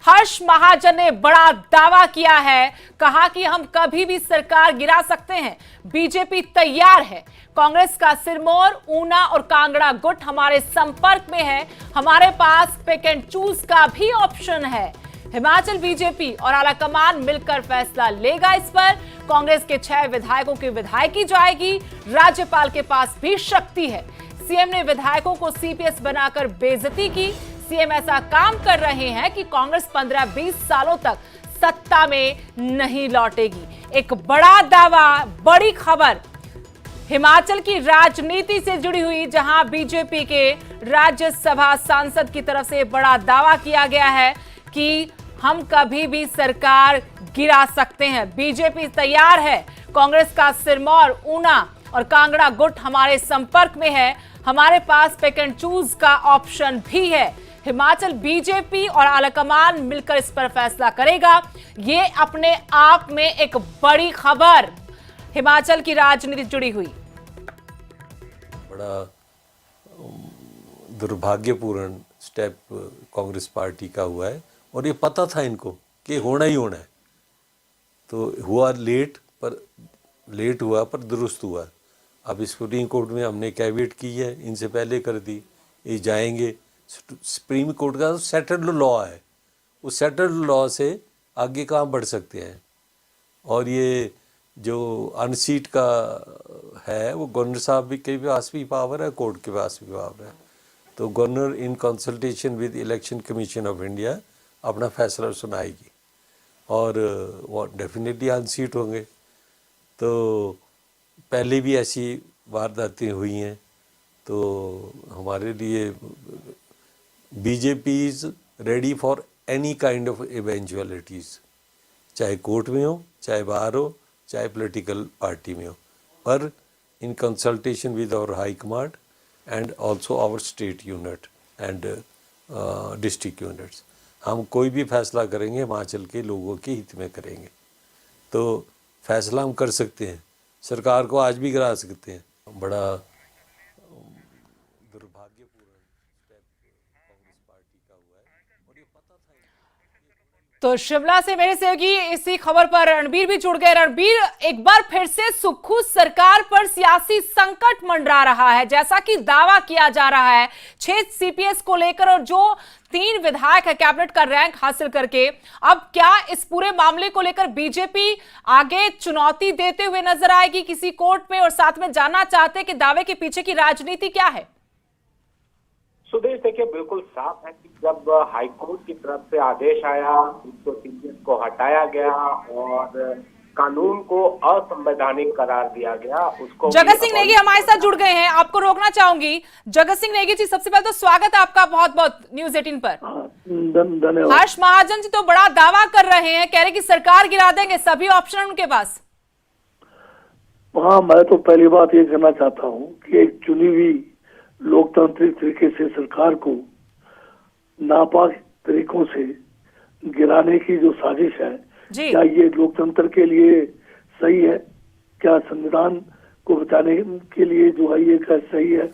हर्ष महाजन ने बड़ा दावा किया है, कहा कि हम कभी भी सरकार गिरा सकते हैं, बीजेपी तैयार है। कांग्रेस का सिरमौर, ऊना और कांगड़ा गुट हमारे संपर्क में है, हमारे पास पिक एंड चूज का भी ऑप्शन है। हिमाचल बीजेपी और आलाकमान मिलकर फैसला लेगा इस पर। कांग्रेस के 6 विधायकों की विधायकी जाएगी, राज्यपाल के पास भी शक्ति है। सीएम ने विधायकों को सीपीएस बनाकर बेइज्जती की। सीएम ऐसा काम कर रहे हैं कि कांग्रेस 15-20 सालों तक सत्ता में नहीं लौटेगी। एक बड़ा दावा, बड़ी खबर हिमाचल की राजनीति से जुड़ी हुई, जहां बीजेपी के राज्यसभा सांसद की तरफ से बड़ा दावा किया गया है कि हम कभी भी सरकार गिरा सकते हैं, बीजेपी तैयार है। कांग्रेस का सिरमौर, ऊना और कांगड़ा गुट हमारे संपर्क में है, हमारे पास पिक एंड चूज का ऑप्शन भी है। हिमाचल बीजेपी और आलाकमान मिलकर इस पर फैसला करेगा। ये अपने आप में एक बड़ी खबर हिमाचल की राजनीति जुड़ी हुई। बड़ा दुर्भाग्यपूर्ण स्टेप कांग्रेस पार्टी का हुआ है और ये पता था इनको कि होना ही होना है। तो हुआ लेट, पर लेट हुआ पर दुरुस्त हुआ। अब सुप्रीम कोर्ट में हमने कैविएट की है, इनसे पहले कर दी, ये जाएंगे। सुप्रीम कोर्ट का सेटल्ड लॉ है, उस सेटल्ड लॉ से आगे कहाँ बढ़ सकते हैं। और ये जो अनसीट का है वो गवर्नर साहब के पास भी पावर है, कोर्ट के पास भी पावर है। तो governor in consultation with election commission of India अपना फैसला सुनाएगी और वो डेफिनेटली अनसीट होंगे। तो पहले भी ऐसी वारदातें हुई हैं। तो हमारे लिए BJP is ready for any kind of eventualities, चाहे कोर्ट में हो, चाहे बाहर हो, चाहे पॉलिटिकल पार्टी में हो, पर in consultation with our high command and also our state unit and district units, हम कोई भी फैसला करेंगे हिमाचल के लोगों के हित में करेंगे। तो फैसला हम कर सकते हैं, सरकार को आज भी गिरा सकते हैं। बड़ा दुर्भाग्यपूर्ण स्टेप कांग्रेस पार्टी का हुआ है और ये पता था। तो शिमला से मेरे सहयोगी इसी खबर पर रणबीर भी जुड़ गए। रणबीर, एक बार फिर से सुक्खू सरकार पर सियासी संकट मंडरा रहा है, जैसा कि दावा किया जा रहा है 6 सीपीएस को लेकर, और जो 3 विधायक है कैबिनेट का रैंक हासिल करके। अब क्या इस पूरे मामले को लेकर बीजेपी आगे चुनौती देते हुए नजर आएगी किसी कोर्ट में, और साथ में जानना चाहते हैं कि दावे के पीछे की राजनीति क्या है? सुदेश, देखिए बिल्कुल साफ है कि जब हाईकोर्ट की तरफ से आदेश आया, उसको सीपीएस को हटाया गया और कानून को असंवैधानिक करार दिया गया, उसको जगत सिंह नेगी हमारे साथ जुड़ गए हैं, आपको रोकना चाहूंगी। जगत सिंह नेगी जी, सबसे पहले तो स्वागत है आपका बहुत बहुत न्यूज 18 पर। धन्यवाद। हर्ष महाजन जी तो बड़ा दावा कर रहे हैं, कह रहे कि सरकार गिरा देंगे, सभी ऑप्शन उनके पास। हाँ, मैं तो पहली बात ये कहना चाहता हूँ कि एक चुनी हुई लोकतांत्रिक तरीके से सरकार को नापाक तरीकों से गिराने की जो साजिश है, क्या ये लोकतंत्र के लिए सही है? क्या संविधान को बचाने के लिए जो है ये क्या सही है?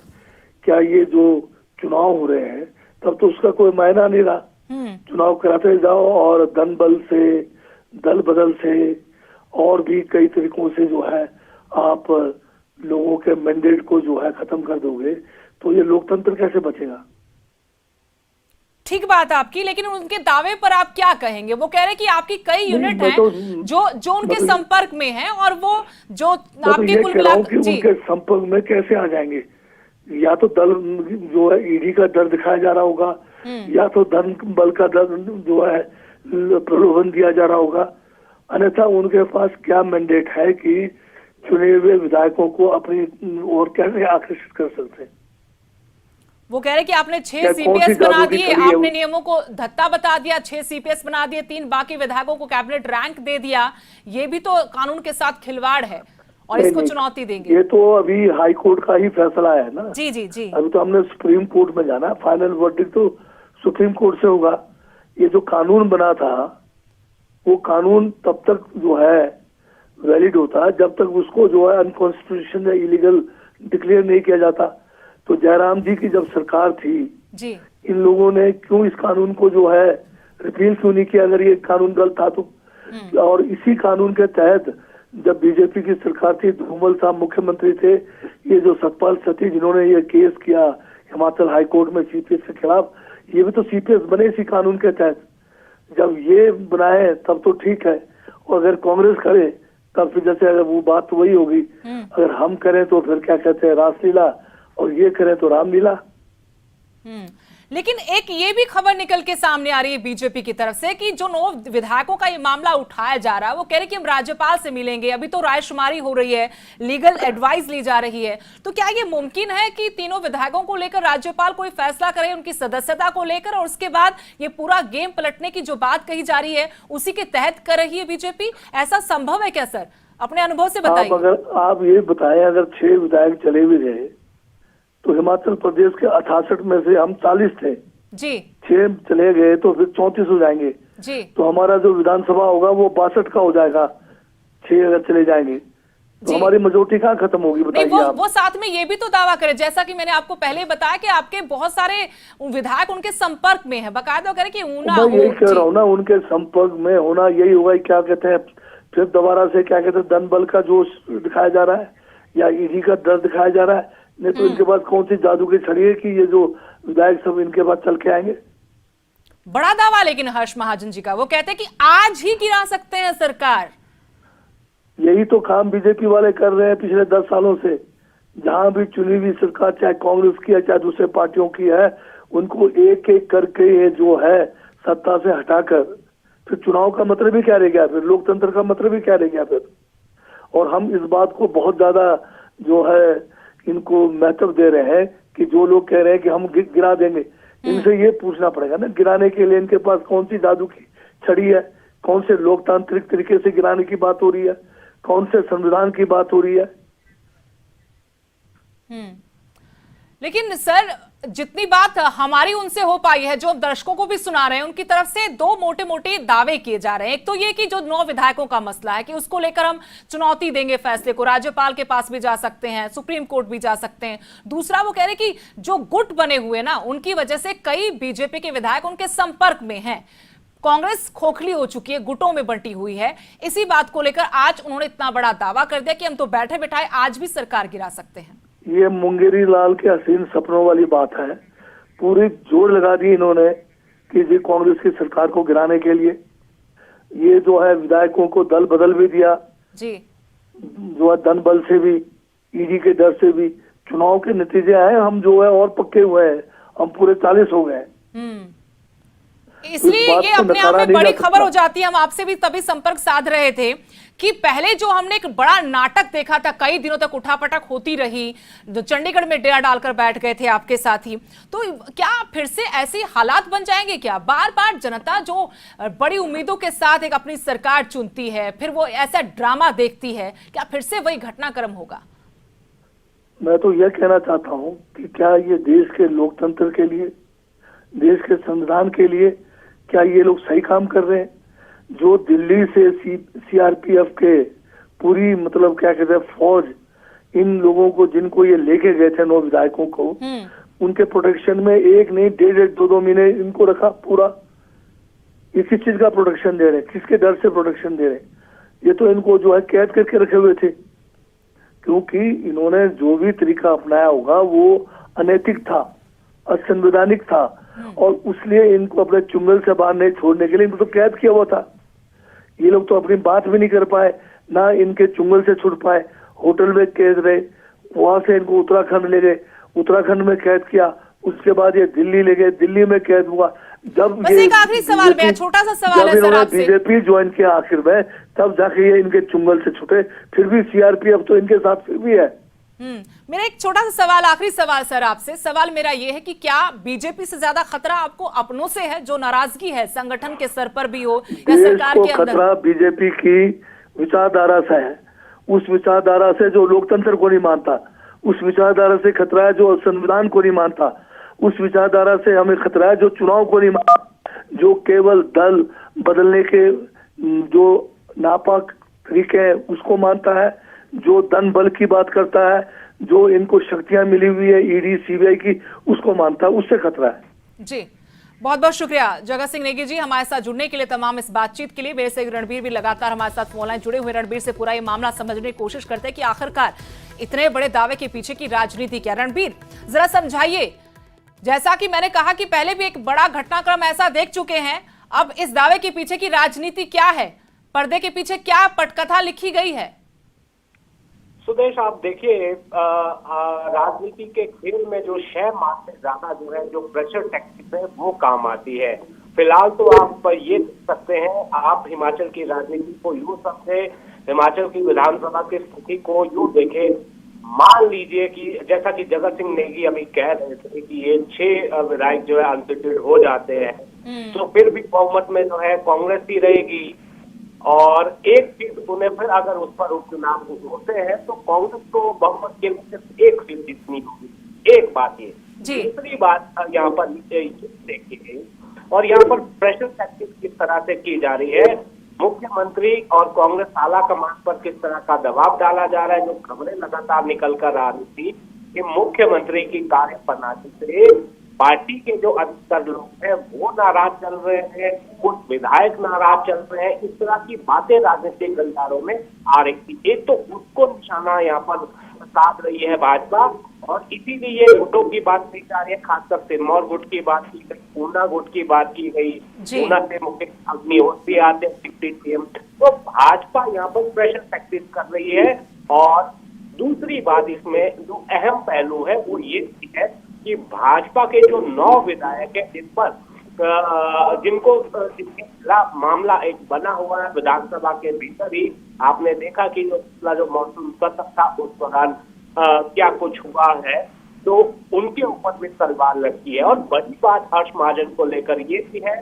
क्या ये जो चुनाव हो रहे हैं तब तो उसका कोई मायना नहीं रहा। चुनाव कराते जाओ और धन बल से, दल बदल से और भी कई तरीकों से जो है आप लोगों के मैंडेट को जो है खत्म कर दोगे, तो ये लोकतंत्र कैसे बचेगा? ठीक बात है आपकी, लेकिन उनके दावे पर आप क्या कहेंगे? वो कह रहे कि आपकी कई यूनिट हैं जो उनके संपर्क में हैं, और वो जो आपके कुल मिलाकर उनके संपर्क में कैसे आ जाएंगे? या तो दल जो है ईडी का डर दिखाया जा रहा होगा, या तो धन बल का डर जो है प्रलोभन दिया जा रहा होगा, अन्यथा उनके पास क्या मैंडेट है कि चुने हुए विधायकों को अपनी ओर कैसे आकर्षित कर सकते हैं? वो कह रहे कि आपने 6 सीपीएस बना दिए, आपने नियमों को धत्ता बता दिया, 6 सीपीएस बना दिए, 3 बाकी विधायकों को कैबिनेट रैंक दे दिया, ये भी तो कानून के साथ खिलवाड़ है और इसको चुनौती देंगे। ये तो अभी हाई कोर्ट का ही फैसला है ना। जी जी जी, अभी तो हमने सुप्रीम कोर्ट में जाना, फाइनल वर्डिक्ट तो सुप्रीम कोर्ट से होगा। ये जो कानून बना था वो कानून तब तक जो है वैलिड होता है जब तक उसको जो है अनकॉन्स्टिट्यूशनल या इलीगल डिक्लेयर नहीं किया जाता। तो जयराम जी की जब सरकार थी जी, इन लोगों ने क्यों इस कानून को जो है रिपील क्यों नहीं किया अगर ये कानून गलत था तो? और इसी कानून के तहत जब बीजेपी की सरकार थी, धूमल साहब मुख्यमंत्री थे, ये जो सतपाल सती जिन्होंने ये केस किया हिमाचल हाई कोर्ट में सीपीएस के खिलाफ, ये भी तो सीपीएस बने इसी कानून के तहत। जब ये बनाए तब तो ठीक है, और अगर कांग्रेस करे तब फिर जैसे अगर वो बात तो वही होगी, अगर हम करें तो फिर क्या कहते हैं रासलीला, और ये करें तो रामलीला। लेकिन एक ये भी खबर निकल के सामने आ रही है बीजेपी की तरफ से कि जो 9 विधायकों का ये मामला उठाया जा रहा है, वो कह रहे कि हम राज्यपाल से मिलेंगे, अभी तो रायशुमारी हो रही है, लीगल एडवाइस ली जा रही है। तो क्या ये मुमकिन है कि तीनों विधायकों को लेकर राज्यपाल कोई फैसला करे उनकी सदस्यता को लेकर, और उसके बाद ये पूरा गेम पलटने की जो बात कही जा रही है उसी के तहत कर रही है बीजेपी? ऐसा संभव है क्या सर? अपने अनुभव से बताइए। अगर आप ये बताएं, अगर 6 विधायक चले भी गए तो हिमाचल प्रदेश के 68 में से हम 40 थे जी, 6 चले गए तो फिर 34 हो जाएंगे जी। तो हमारा जो विधानसभा होगा वो 62 का हो जाएगा। 6 अगर चले जाएंगे तो हमारी मेजोरिटी कहाँ खत्म होगी बताइए आप? वो साथ में ये भी तो दावा करे, जैसा कि मैंने आपको पहले बताया कि आपके बहुत सारे विधायक उनके संपर्क में है, बकायदा करे कि ऊना मैं यही कह रहा हूँ ना, उनके संपर्क में होना यही होगा। क्या कहते हैं फिर दोबारा से, क्या कहते हैं दन बल का जोश दिखाया जा रहा है या ईडी का डर दिखाया जा रहा है? नहीं तो इनके पास कौन सी जादू की छड़ी है कि ये जो विधायक सब इनके पास चल के आएंगे? बड़ा दावा लेकिन हर्ष महाजन जी का, वो कहते हैं कि आज ही गिरा सकते हैं सरकार। यही तो काम बीजेपी वाले कर रहे हैं पिछले 10 सालों से। जहां भी चुनी हुई सरकार चाहे कांग्रेस की है चाहे दूसरे पार्टियों की है, उनको एक एक करके ये जो है सत्ता से हटाकर फिर चुनाव का मतलब ही क्या रह गया, फिर लोकतंत्र का मतलब ही क्या रह गया फिर? और हम इस बात को बहुत ज्यादा जो है इनको महत्व दे रहे हैं कि जो लोग कह रहे हैं कि हम गिरा देंगे, इनसे ये पूछना पड़ेगा ना गिराने के लिए इनके पास कौन सी जादू की छड़ी है? कौन से लोकतांत्रिक तरीके से गिराने की बात हो रही है? कौन से संविधान की बात हो रही है? लेकिन सर, जितनी बात हमारी उनसे हो पाई है, जो हम दर्शकों को भी सुना रहे हैं, उनकी तरफ से 2 मोटे मोटे दावे किए जा रहे हैं। एक तो ये कि जो 9 विधायकों का मसला है कि उसको लेकर हम चुनौती देंगे फैसले को, राज्यपाल के पास भी जा सकते हैं, सुप्रीम कोर्ट भी जा सकते हैं। दूसरा वो कह रहे कि जो गुट बने हुए ना, उनकी वजह से कई बीजेपी के विधायक उनके संपर्क में हैं। कांग्रेस खोखली हो चुकी है, गुटों में बंटी हुई है। इसी बात को लेकर आज उन्होंने इतना बड़ा दावा कर दिया कि हम तो बैठे बैठाए आज भी सरकार गिरा सकते हैं। ये मुंगेरी लाल के हसीन सपनों वाली बात है। पूरी जोर लगा दी इन्होंने कि जी कांग्रेस की सरकार को गिराने के लिए। ये जो है विधायकों को दल बदल भी दिया जी, जो है धन बल से भी, ईडी के डर से भी। चुनाव के नतीजे आए, हम जो है और पक्के हुए हैं, हम पूरे 40 हो गए। इसलिए ये अपने आप में बड़ी खबर हो जाती है। हम आपसे भी तभी संपर्क साध रहे थे कि पहले जो हमने एक बड़ा नाटक देखा था, कई दिनों तक उठापटक होती रही, जो चंडीगढ़ में डेरा डालकर बैठ गए थे आपके साथी, तो क्या फिर से ऐसे हालात बन जाएंगे क्या? बार बार जनता जो बड़ी उम्मीदों के साथ एक अपनी सरकार चुनती है, फिर वो ऐसा ड्रामा देखती है, क्या फिर से वही घटनाक्रम होगा? मैं तो यह कहना चाहता हूं कि क्या ये देश के लोकतंत्र के लिए, देश के संविधान के लिए क्या ये लोग सही काम कर रहे हैं? जो दिल्ली से सीआरपीएफ के पूरी मतलब क्या कहते हैं फौज, इन लोगों को जिनको ये लेके गए थे 9 विधायकों को, उनके प्रोटेक्शन में 1 नहीं 1.5 2 महीने इनको रखा पूरा। ये किस चीज का प्रोटेक्शन दे रहे हैं? किसके डर से प्रोटेक्शन दे रहे हैं? ये तो इनको जो है कैद करके रखे हुए थे, क्योंकि इन्होंने जो भी तरीका अपनाया होगा वो अनैतिक था, असंवैधानिक था, और उसलिए इनको अपने चुंगल से बाहर नहीं छोड़ने के लिए इनको तो कैद किया हुआ था। ये लोग तो अपनी बात भी नहीं कर पाए, ना इनके चुंगल से छुड़ पाए। होटल में कैद रहे, वहां से इनको उत्तराखंड ले गए, उत्तराखंड में कैद किया, उसके बाद ये दिल्ली ले गए, दिल्ली में कैद हुआ। जब बस एक आखिरी सवाल, मैं छोटा सा सवाल है सर आपसे, बीजेपी ज्वाइन किया आखिर में, तब जाके ये इनके चुंगल से छूटे। फिर भी सीआरपीएफ तो इनके साथ फिर भी है। मेरा एक छोटा सा सवाल, आखिरी सवाल सर आपसे। सवाल मेरा ये है कि क्या बीजेपी से ज्यादा खतरा आपको अपनों से है, जो नाराजगी है संगठन के स्तर पर भी हो या सरकार के अंदर? खतरा बीजेपी की विचारधारा से है, उस विचारधारा से जो लोकतंत्र को नहीं मानता, उस विचारधारा से खतरा है जो संविधान को नहीं मानता, उस विचारधारा से हमें खतरा है जो चुनाव को नहीं मानता, जो केवल दल बदलने के जो नापाक तरीके हैं उसको मानता है, जो धन बल की बात करता है, जो इनको शक्तियां मिली हुई है ईडी सीबीआई की, उसको मानता है। उससे खतरा है। जी, बहुत बहुत शुक्रिया जगत सिंह नेगी जी हमारे साथ जुड़ने के लिए, तमाम इस बातचीत के लिए। मेरे से रणबीर भी लगातार हमारे साथ फोन लाइन जुड़े हुए। रणबीर से पूरा ये मामला समझने की कोशिश करते हैं कि आखिरकार इतने बड़े दावे के पीछे की राजनीति क्या। रणबीर जरा समझाइए, जैसा कि मैंने कहा कि पहले भी एक बड़ा घटनाक्रम ऐसा देख चुके हैं, अब इस दावे के पीछे की राजनीति क्या है, पर्दे के पीछे क्या पटकथा लिखी गई है? सुदेश, आप देखिए, राजनीति के खेल में जो 6 माह से ज्यादा जो है जो प्रेशर टैक्टिक्स है वो काम आती है। फिलहाल तो आप ये देख सकते हैं, आप हिमाचल की राजनीति को यूं समझे, हिमाचल की विधानसभा की स्थिति को यूं देखे। मान लीजिए कि जैसा कि जगत सिंह नेगी अभी कह रहे थे कि ये 6 विधायक जो है अनसीटेड हो जाते हैं, तो फिर भी बहुमत में जो है कांग्रेस ही रहेगी और एक सीट उन्हें फिर अगर उस पर उपचुनाव होते हैं तो कांग्रेस को बहुमत के लिए सिर्फ एक सीट जीतनी होगी। एक बात ये। दूसरी बात यहाँ पर देखी गई और यहाँ पर प्रेशर टैक्टिक्स किस तरह से की जा रही है, मुख्यमंत्री और कांग्रेस आला कमान पर किस तरह का दबाव डाला जा रहा है। जो खबरें लगातार निकल कर आ रही थी कि मुख्यमंत्री की कार्यप्रणाली से पार्टी के जो अधिकतर लोग हैं वो नाराज चल रहे हैं, कुछ विधायक नाराज चल रहे हैं, इस तरह की बातें राजनीतिक गलियारों में आ रही थी। एक तो उसको निशाना यहाँ पर साध रही है भाजपा और इसीलिए गुटों की बात की जा रही है, खासकर सिरमौर गुट की बात की गई, ऊना गुट की बात की गई। ऊना से मुकेश अग्निहोत्री आते हैं डिप्टी सीएम। तो भाजपा यहाँ पर प्रेशर टैक्टिक्स कर रही है। और दूसरी बात इसमें जो अहम पहलू है वो ये है कि भाजपा के जो 9 विधायक है जिन पर जिनके खिलाफ मामला एक बना हुआ है विधानसभा के भीतर ही, आपने देखा कि जो मॉनसून सत्र था उस दौरान क्या कुछ हुआ है, तो उनके ऊपर भी तलवार लटकी है। और बड़ी बात हर्ष महाजन को लेकर ये भी है,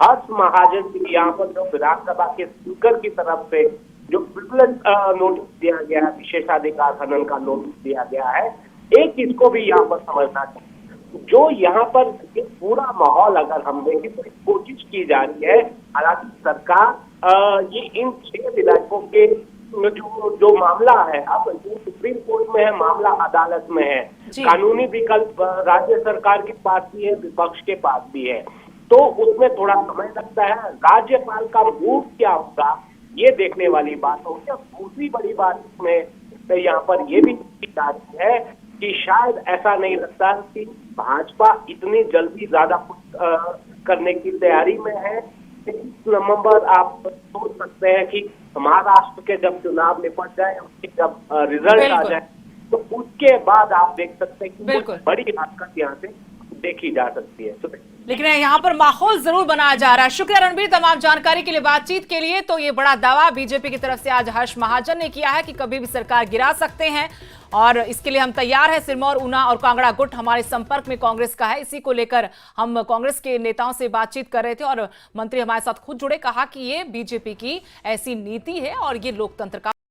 हर्ष महाजन की यहाँ पर जो विधानसभा के स्पीकर की तरफ से जो प्रिविलेज नोटिस दिया गया है, विशेषाधिकार हनन का नोटिस दिया गया है, एक चीज को भी यहाँ पर समझना चाहिए। जो यहाँ पर पूरा माहौल अगर हम देखें तो कोशिश की जा रही है, हालांकि सरकार ये इन 6 विधायकों के जो मामला है, अब सुप्रीम कोर्ट में है, मामला अदालत में है, कानूनी विकल्प राज्य सरकार के पास भी है, विपक्ष के पास भी है, तो उसमें थोड़ा समय लगता है। राज्यपाल का मूड क्या होगा ये देखने वाली बात होगी। दूसरी बड़ी बात इसमें यहाँ पर ये भी जा रही है कि शायद ऐसा नहीं लगता कि भाजपा इतनी जल्दी ज्यादा कुछ करने की तैयारी में है। 23 नवंबर आप सोच सकते हैं कि महाराष्ट्र के जब चुनाव निपट जाए, उसके जब रिजल्ट आ जाए, तो उसके बाद आप देख सकते हैं कि कुछ बड़ी हरकत यहाँ से देखी जा सकती है। लेकिन यहाँ पर माहौल जरूर बनाया जा रहा है। शुक्रिया रणबीर तमाम जानकारी के लिए, बातचीत के लिए। तो ये बड़ा दावा बीजेपी की तरफ से आज हर्ष महाजन ने किया है कि कभी भी सरकार गिरा सकते हैं और इसके लिए हम तैयार हैं। सिरमौर, ऊना और कांगड़ा गुट हमारे संपर्क में कांग्रेस का है। इसी को लेकर हम कांग्रेस के नेताओं से बातचीत कर रहे थे और मंत्री हमारे साथ खुद जुड़े, कहा कि ये बीजेपी की ऐसी नीति है और ये लोकतंत्र का